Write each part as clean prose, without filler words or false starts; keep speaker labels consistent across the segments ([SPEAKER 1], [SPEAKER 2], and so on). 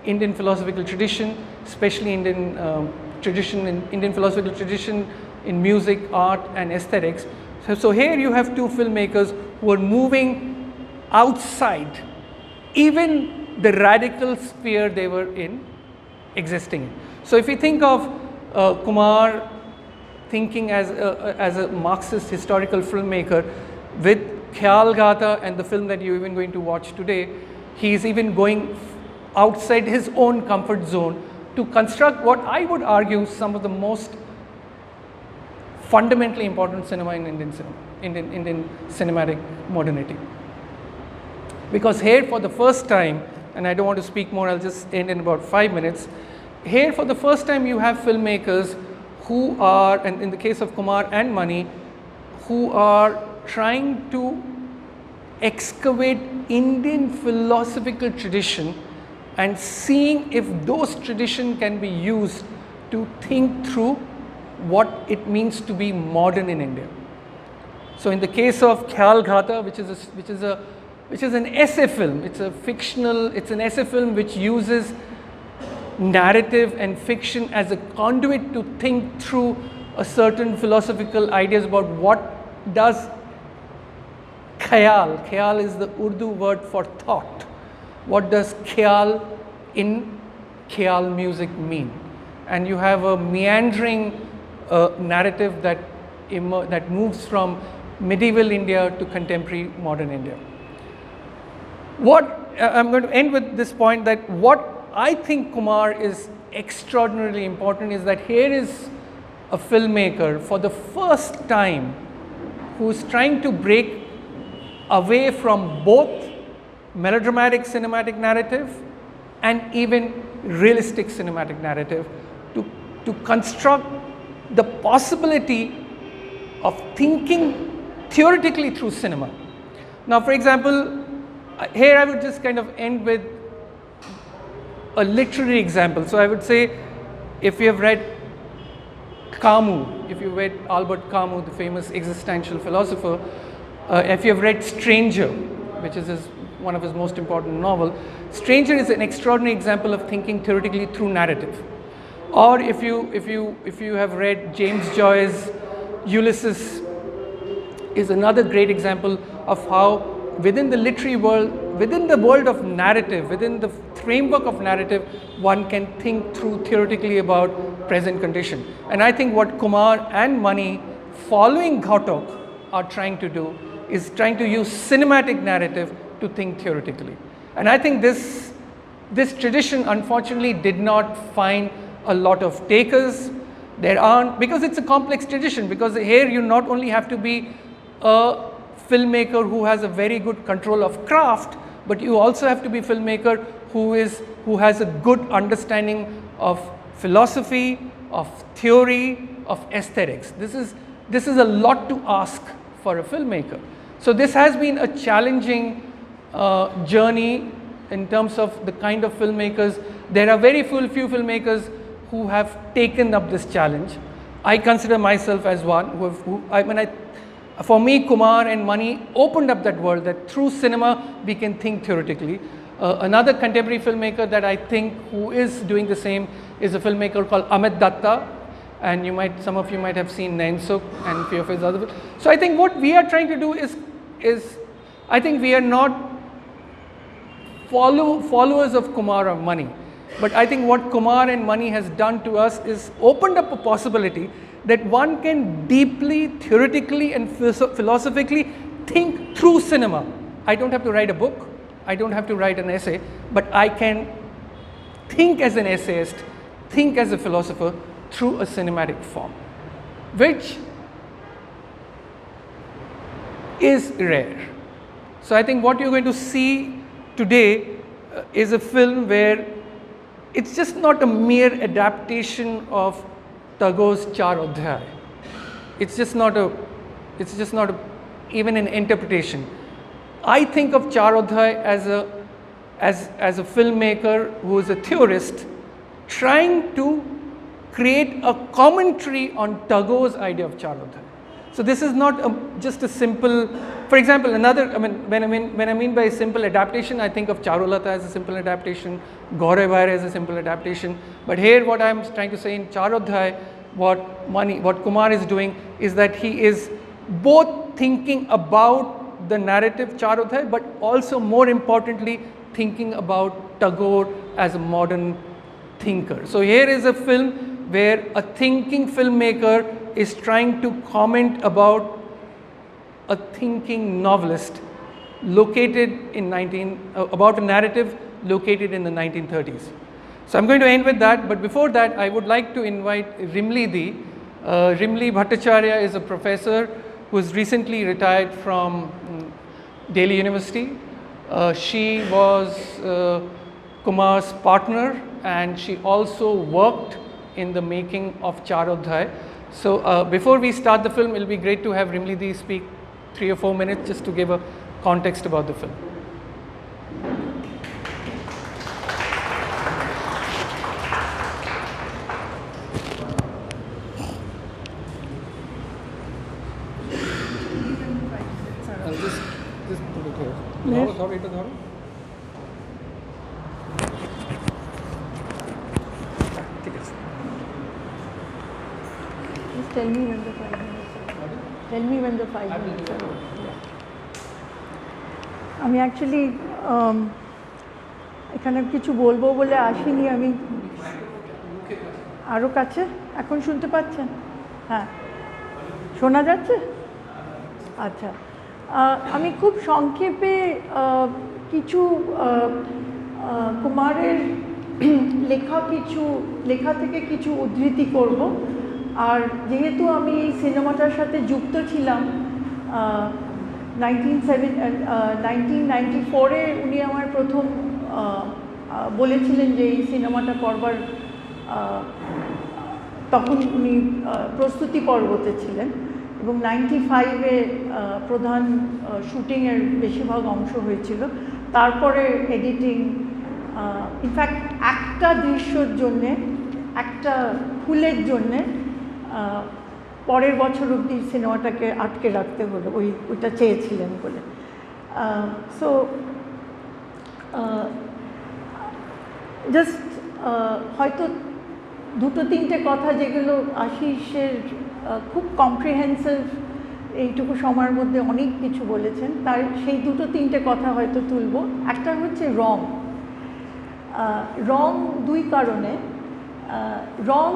[SPEAKER 1] Indian philosophical tradition, especially Indian Indian philosophical tradition in music, art and aesthetics. So here you have two filmmakers who are moving outside even the radical sphere they were in, existing in. So if you think of Kumar thinking as a Marxist historical filmmaker, with Khyal Gata and the film that you're even going to watch today, he is even going outside his own comfort zone to construct what I would argue some of the most fundamentally important cinema in Indian cinema, Indian cinematic modernity. Because here for the first time, and I don't want to speak more, I'll just end in about 5 minutes. Here for the first time you have filmmakers who are, and in the case of Kumar and Mani, who are trying to excavate Indian philosophical tradition and seeing if those traditions can be used to think through what it means to be modern in India. So in the case of Khyal Gata, which is an essay film, it's an essay film which uses narrative and fiction as a conduit to think through a certain philosophical ideas about what does khayal is the Urdu word for thought. What does khayal in khayal music mean? And you have a meandering narrative that moves from medieval India to contemporary modern India. What I'm going to end with this point, that what I think Kumar is extraordinarily important is that here is a filmmaker for the first time who is trying to break away from both melodramatic cinematic narrative and even realistic cinematic narrative to construct the possibility of thinking theoretically through cinema. Now, for example, here I would just kind of end with a literary example. So I would say, if you have read Camus, if you read Albert Camus, the famous existential philosopher, if you have read Stranger, which is one of his most important novels, Stranger is an extraordinary example of thinking theoretically through narrative. Or if you have read James Joyce's Ulysses, is another great example of how within the literary world, within the world of narrative, within the framework of narrative, one can think through theoretically about present condition. And I think what Kumar and Mani, following Ghatak, are trying to do is trying to use cinematic narrative to think theoretically. And I think this tradition unfortunately did not find a lot of takers. There aren't, because it's a complex tradition, because here you not only have to be a filmmaker who has a very good control of craft, but you also have to be a filmmaker who has a good understanding of philosophy, of theory, of aesthetics. This is a lot to ask for a filmmaker. So this has been a challenging journey in terms of the kind of filmmakers. There are very few filmmakers who have taken up this challenge. I consider myself as one for me, Kumar and Mani opened up that world, that through cinema we can think theoretically. Another contemporary filmmaker that I think who is doing the same is a filmmaker called Amit Datta, and some of you might have seen Nansuk and few of his other films. So I think what we are trying to do is I think we are not followers of Kumar or Mani, but I think what Kumar and Mani has done to us is opened up a possibility that one can deeply, theoretically and philosophically think through cinema. I don't have to write a book, I don't have to write an essay, but I can think as an essayist, think as a philosopher through a cinematic form, which is rare. So I think what you're going to see today is a film where it's just not a mere adaptation of Tagore's Char Adhyay. It's just not even an interpretation. I think of Char Adhyay as a filmmaker who is a theorist trying to create a commentary on Tagore's idea of Char Adhyay. So this is not just a simple for example, another, I mean, when I mean by simple adaptation, I think of Charulata as a simple adaptation, Gaurevara as a simple adaptation. But here, what I'm trying to say in Charodhyay, what Kumar is doing is that he is both thinking about the narrative Charodhyay, but also more importantly, thinking about Tagore as a modern thinker. So here is a film where a thinking filmmaker is trying to comment about a thinking novelist located in about a narrative located in the 1930s. So I'm going to end with that, but before that I would like to invite Rimli Di. Rimli Bhattacharya is a professor who has recently retired from Delhi University. She was Kumar's partner, and she also worked in the making of Charodhyay. So before we start the film, it will be great to have Rimli Di speak 3 or 4 minutes just to give a context about the film. Just put it here.
[SPEAKER 2] Yes. Just tell me when the 5 minutes are. Tell me when the 5 minutes are. আমি actually এখানে কিছু বলবো বলে আসিনি আমি। আরও কাছে এখন শুনতে পাচ্ছেন? হ্যাঁ, শোনা যাচ্ছে? আচ্ছা, আমি খুব সংক্ষেপে কিছু কুমারের লেখা থেকে কিছু উদ্ধৃতি করব। আর যেহেতু আমি এই সিনেমাটার সাথে যুক্ত ছিলাম 1994-এ, উনি আমার প্রথম বলেছিলেন যে এই সিনেমাটা করবার, তখন উনি প্রস্তুতি পর্বতে ছিলেন এবং 95-এ প্রধান শুটিংয়ের বেশিরভাগ অংশ হয়েছিল। তারপরে এডিটিং, ইনফ্যাক্ট একটা দৃশ্যর জন্যে, একটা ফুলের জন্যে পরের বছর অবধি সিনেমাটাকে আটকে রাখতে হলো, ওইটা চেয়েছিলেন বলে। সো জাস্ট হয়তো 2-3টে কথা যেগুলো আশিসের খুব কম্প্রিহেন্সিভ, এইটুকু সময়ের মধ্যে অনেক কিছু বলেছেন, তার সেই 2-3টে কথা হয়তো তুলব। একটা হচ্ছে রং। রং 2 কারণে। রং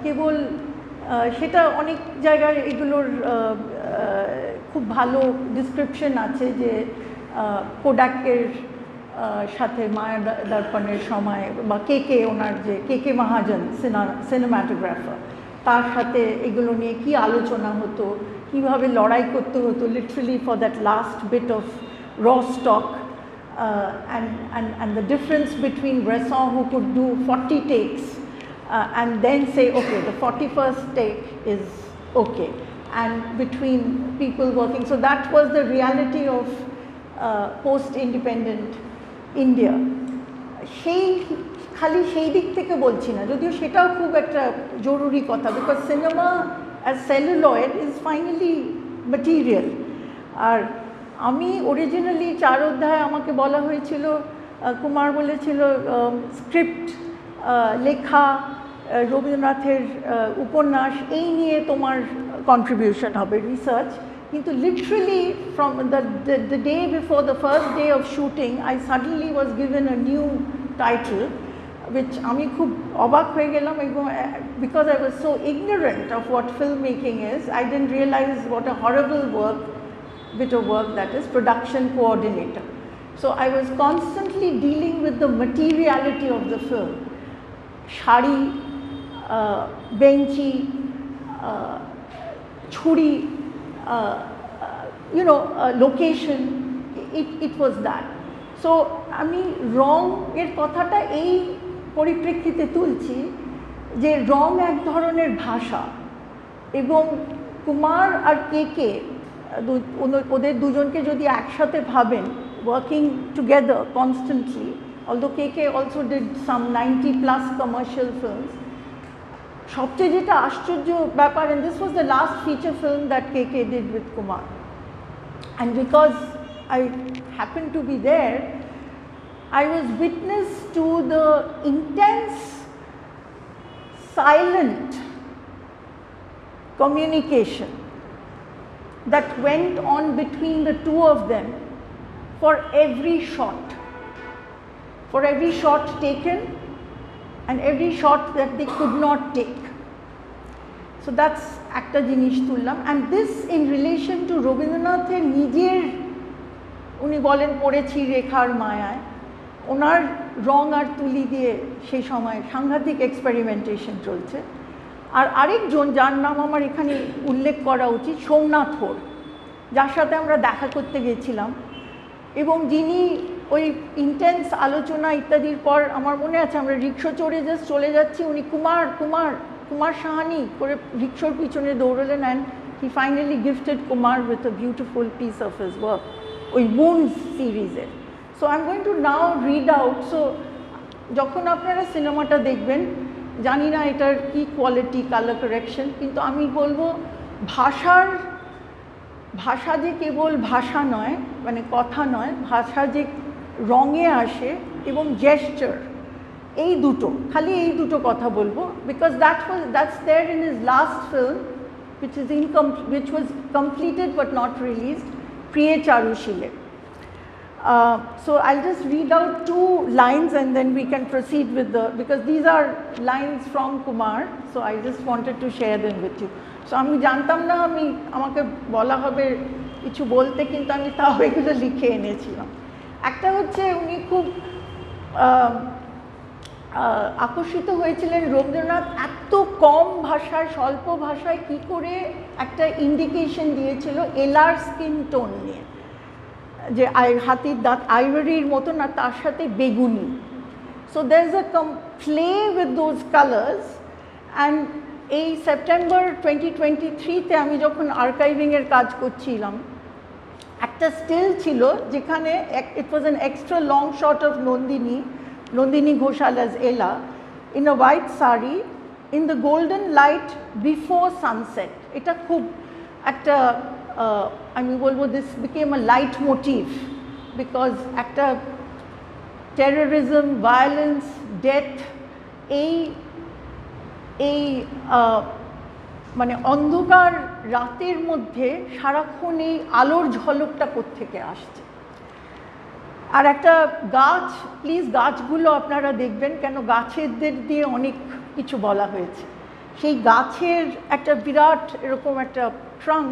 [SPEAKER 2] কেবল সেটা অনেক জায়গায় এগুলোর খুব ভালো ডিসক্রিপশন আছে যে কোডাকের সাথে মায়া দর্পণের সময়, বা কে ওনার যে কে মহাজন সিনেমাটোগ্রাফার, তার সাথে এগুলো নিয়ে কী আলোচনা হতো, কীভাবে লড়াই করতে হতো literally for that last bit of our stock, and the difference between Bresson, who could do 40 takes and then say, okay, the 41st take is okay, and between people working. So that was the reality of post-independent India. খালি সেই দিক থেকে বলছি না, যদিও সেটাও খুব একটা জরুরি কথা, because cinema as celluloid is finally material. আর আমি অরিজিনালি চারোধ্যায় আমাকে বলা হয়েছিল, কুমার বলেছিল স্ক্রিপ্ট লেখা, রবীন্দ্রনাথের উপন্যাস, এই নিয়ে তোমার কন্ট্রিবিউশন হবে, রিসার্চ। কিন্তু literally from the day before the first day of shooting I suddenly was given a new title, which আমি খুব অবাক হয়ে গেলাম, এবং because I was so ignorant of what filmmaking is, I didn't realize what a horrible bit of work that is, production coordinator. So I was constantly dealing with the materiality of the film. Shari, benchi, churi, location, it was that. So আমি রং এর কথাটা এই পরিপ্রেক্ষিতে তুলছি যে রং এক ধরনের ভাষা, এবং কুমার আর কে ওদের দুজনকে যদি একসাথে ভাবেন, working together constantly, although K also did some 90+ commercial films. সবচেয়ে যেটা আশ্চর্য ব্যাপার, and this was the last feature film that K did with Kumar, And because I happened to be there, I was witness to the intense, silent communication that went on between the two of them for every shot taken and every shot that they could not take. So that's একটা জিনিস তুললাম। and this in relation to রবীন্দ্রনাথের নিজের, উনি বলেন পড়েছি রেখার মায়ায়, ওনার রং আর তুলি দিয়ে সেই সময় সাংঘাতিক এক্সপেরিমেন্টেশন চলছে। আর আরেকজন যার নাম আমার এখানে উল্লেখ করা উচিত, সোমনাথ হোর, যার সাথে আমরা দেখা করতে গেছিলাম এবং যিনি ওই ইন্টেন্স আলোচনা ইত্যাদির পর আমার মনে আছে আমরা রিক্সা চড়ে জাস্ট চলে যাচ্ছি, উনি কুমার শাহানি করে রিক্সার পিছনে দৌড়লেন and he finally gifted Kumar with a beautiful piece of his work, ওই উন্ডস সিরিজের। So I am going to now read out. সো যখন আপনারা সিনেমাটা দেখবেন, জানি না এটার কি কোয়ালিটি, কালার কারেকশন, কিন্তু আমি বলবো ভাষা যে কেবল ভাষা নয়, মানে কথা নয়, ভাষা যে রঙে আসে এবং জেস্চার, এই দুটো, খালি এই দুটো কথা বলবো, because that's there in his last film which was completed but not released, প্রিয়ে চারুশীলে। So I'll just read out 2 lines and then we can proceed with because these are lines from Kumar, so I just wanted to share them with you. So আমি জানতাম না আমাকে বলা হবে কিছু বলতে, কিন্তু আমি তাও এগুলো লিখে এনেছিলাম। একটা হচ্ছে উনি খুব আকর্ষিত হয়েছিলেন রবীন্দ্রনাথ এত কম ভাষায়, স্বল্প ভাষায় কি করে একটা ইন্ডিকেশন দিয়েছিল এলার স্কিন টোন নিয়ে, যে হাতির দাঁত আইভরির মতো না, তার সাথে বেগুনি। So there is a play with those colours. And এই সেপ্টেম্বর 2023-তে আমি যখন আর্কাইভিংয়ের কাজ করছিলাম, একটা স্টিল ছিল যেখানে it was an extra long shot of Nandini Ghoshal as Ella in a white sari in the golden light before sunset. এটা খুব একটা আমি বলবো this became a light motif because একটা terrorism, violence, death, এই মানে অন্ধকার রাতের মধ্যে সারাক্ষণ এই আলোর ঝলকটা কোত্থেকে আসছে। আর একটা গাছ, প্লিজ গাছগুলো আপনারা দেখবেন, কেন গাছেদের দিয়ে অনেক কিছু বলা হয়েছে। সেই গাছের একটা বিরাট এরকম একটা ট্রাঙ্ক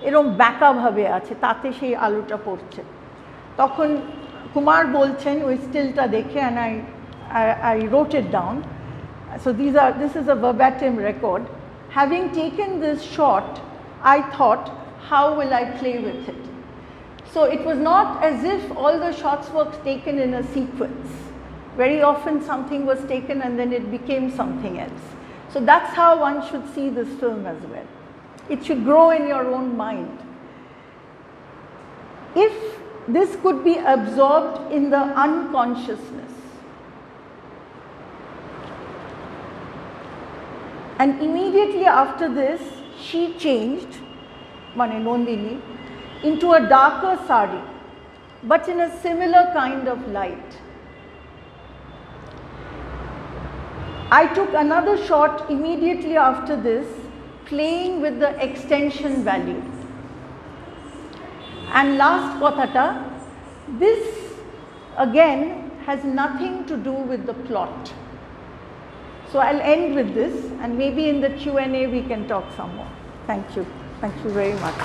[SPEAKER 2] এরকম ব্যাকাভাবে আছে, তাতে সেই আলোটা পড়ছে। তখন কুমার বলছেন ওই স্টিলটা দেখে, and I wrote it down. So this is a verbatim record. Having taken this shot, I thought, how will I play with it? So it was not as if all the shots were taken in a sequence. Very often something was taken and then it became something else. So that's how one should see this film as well. It should grow in your own mind. If this could be absorbed in the unconsciousness, and immediately after this she changed, Mane Nandini, into a darker sari, but in a similar kind of light. I took another shot immediately after this, playing with the extension value. And last kothata, this again has nothing to do with the plot. So I'll end with this, and maybe in the Q&A we can talk some more. Thank you. Thank you very much.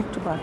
[SPEAKER 2] একটু বার